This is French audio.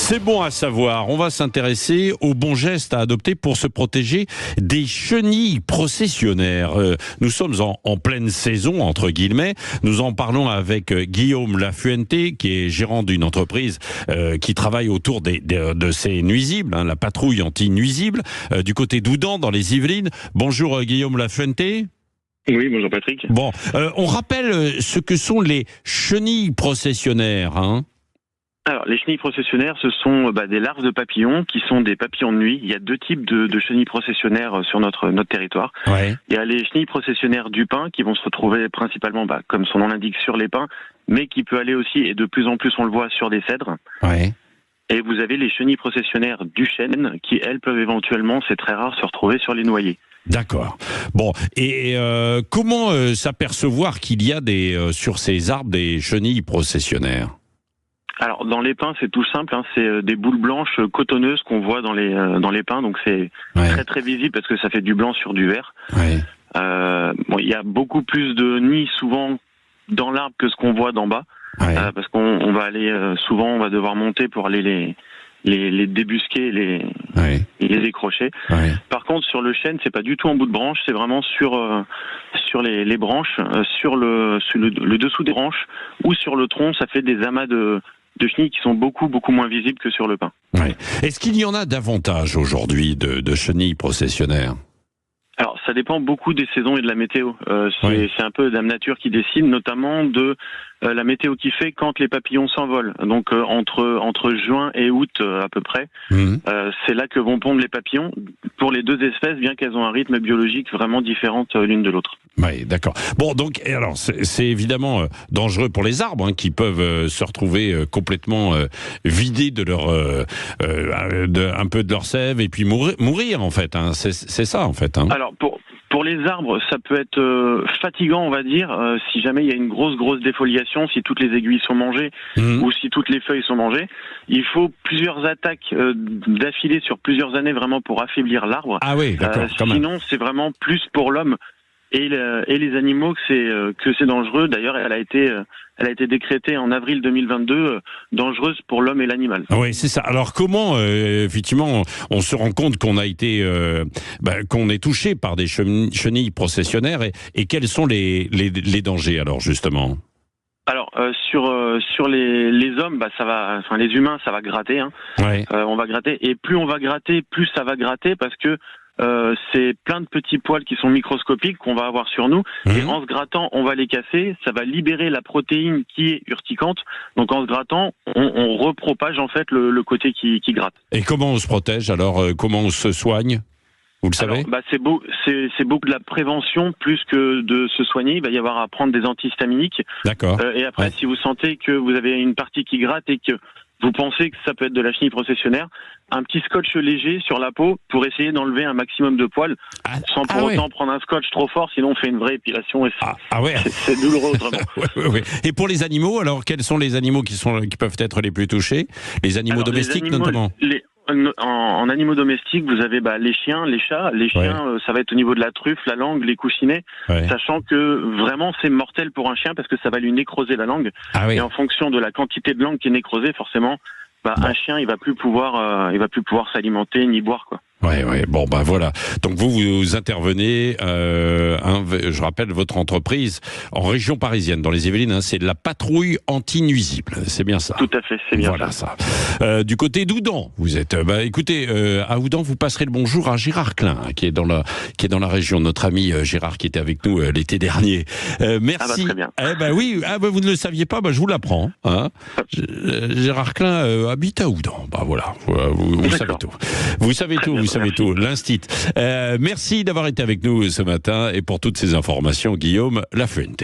C'est bon à savoir. On va s'intéresser aux bons gestes à adopter pour se protéger des chenilles processionnaires. Nous sommes en pleine saison, entre guillemets. Nous en parlons avec Guillaume Lafuente, qui est gérant d'une entreprise qui travaille autour de ces nuisibles, la patrouille anti-nuisibles, du côté d'Oudan, dans les Yvelines. Bonjour Guillaume Lafuente. Oui, bonjour Patrick. Bon, on rappelle ce que sont les chenilles processionnaires, hein. Alors, les chenilles processionnaires, ce sont des larves de papillons qui sont des papillons de nuit. Il y a deux types de chenilles processionnaires sur notre territoire. Ouais. Il y a les chenilles processionnaires du pin qui vont se retrouver principalement, comme son nom l'indique, sur les pins, mais qui peut aller aussi, et de plus en plus on le voit, sur des cèdres. Ouais. Et vous avez les chenilles processionnaires du chêne qui, elles, peuvent éventuellement, c'est très rare, se retrouver sur les noyers. D'accord. Bon, et comment s'apercevoir qu'il y a sur ces arbres des chenilles processionnaires ? Alors, dans les pins, c'est tout simple, c'est des boules blanches cotonneuses qu'on voit dans les pins, donc c'est très très visible parce que ça fait du blanc sur du vert. Ouais. Il y a beaucoup plus de nids souvent dans l'arbre que ce qu'on voit d'en bas, parce qu'on va aller souvent, on va devoir monter pour aller les débusquer, les décrocher. Ouais. Par contre, sur le chêne, c'est pas du tout en bout de branche, c'est vraiment sur les branches, sur le dessous des branches ou sur le tronc, ça fait des amas de chenilles qui sont beaucoup moins visibles que sur le pin. Ouais. Est-ce qu'il y en a davantage aujourd'hui de chenilles processionnaires ? Alors, ça dépend beaucoup des saisons et de la météo. C'est un peu Dame Nature qui décide, notamment de la météo qui fait quand les papillons s'envolent. Donc, entre juin et août à peu près, c'est là que vont pondre les papillons pour les deux espèces, bien qu'elles ont un rythme biologique vraiment différent l'une de l'autre. Oui, d'accord. Bon, donc, alors, c'est évidemment dangereux pour les arbres, qui peuvent se retrouver complètement vidés de leur, un peu de leur sève et puis mourir en fait. C'est ça, en fait. Alors, pour les arbres, ça peut être fatigant, on va dire, si jamais il y a une grosse défoliation, si toutes les aiguilles sont mangées ou si toutes les feuilles sont mangées. Il faut plusieurs attaques d'affilée sur plusieurs années vraiment pour affaiblir l'arbre. Ah oui, d'accord. Sinon, c'est vraiment plus pour l'homme et les animaux que c'est dangereux. D'ailleurs, elle a été décrétée en avril 2022 dangereuse pour l'homme et l'animal. Oui, c'est ça. Alors comment, effectivement, on se rend compte qu'on a été, qu'on est touché par des chenilles processionnaires et quels sont les dangers alors justement ? Alors sur les hommes, les humains, ça va gratter. Ouais. On va gratter et plus on va gratter, plus ça va gratter parce que c'est plein de petits poils qui sont microscopiques qu'on va avoir sur nous et en se grattant on va les casser, ça va libérer la protéine qui est urticante, donc en se grattant on repropage en fait le côté qui gratte. Et comment on se protège alors, comment on se soigne ? Vous le savez ? C'est beaucoup de la prévention plus que de se soigner. Il va y avoir à prendre des antihistaminiques. D'accord. Et après, si vous sentez que vous avez une partie qui gratte et que vous pensez que ça peut être de la chenille processionnaire, un petit scotch léger sur la peau pour essayer d'enlever un maximum de poils, sans pour autant prendre un scotch trop fort, sinon on fait une vraie épilation et c'est douloureux autrement. Ouais. Et pour les animaux, alors quels sont les animaux qui peuvent être les plus touchés ? Les animaux domestiques notamment ? En animaux domestiques, vous avez les chiens, les chats. Les chiens, ça va être au niveau de la truffe, la langue, les coussinets, sachant que vraiment c'est mortel pour un chien parce que ça va lui nécroser la langue. Et en fonction de la quantité de langue qui est nécrosée, forcément, un chien, il va plus pouvoir s'alimenter ni boire, quoi. Ouais. Bon, voilà. Donc vous intervenez, je rappelle votre entreprise en région parisienne, dans les Yvelines, c'est la patrouille anti-nuisibles. C'est bien ça. Tout à fait, c'est bien voilà ça. Du côté d'Oudan, vous êtes. Écoutez, à Oudan, vous passerez le bonjour à Gérard Klein, qui est dans la région. Notre ami Gérard, qui était avec nous l'été dernier. Merci. Très bien. Oui. vous ne le saviez pas, je vous l'apprends. Gérard Klein habite à Oudan. Voilà. Vous savez tout. Vous savez tout. Vous savez tout, l'Instit. Merci d'avoir été avec nous ce matin et pour toutes ces informations, Guillaume Lafuente.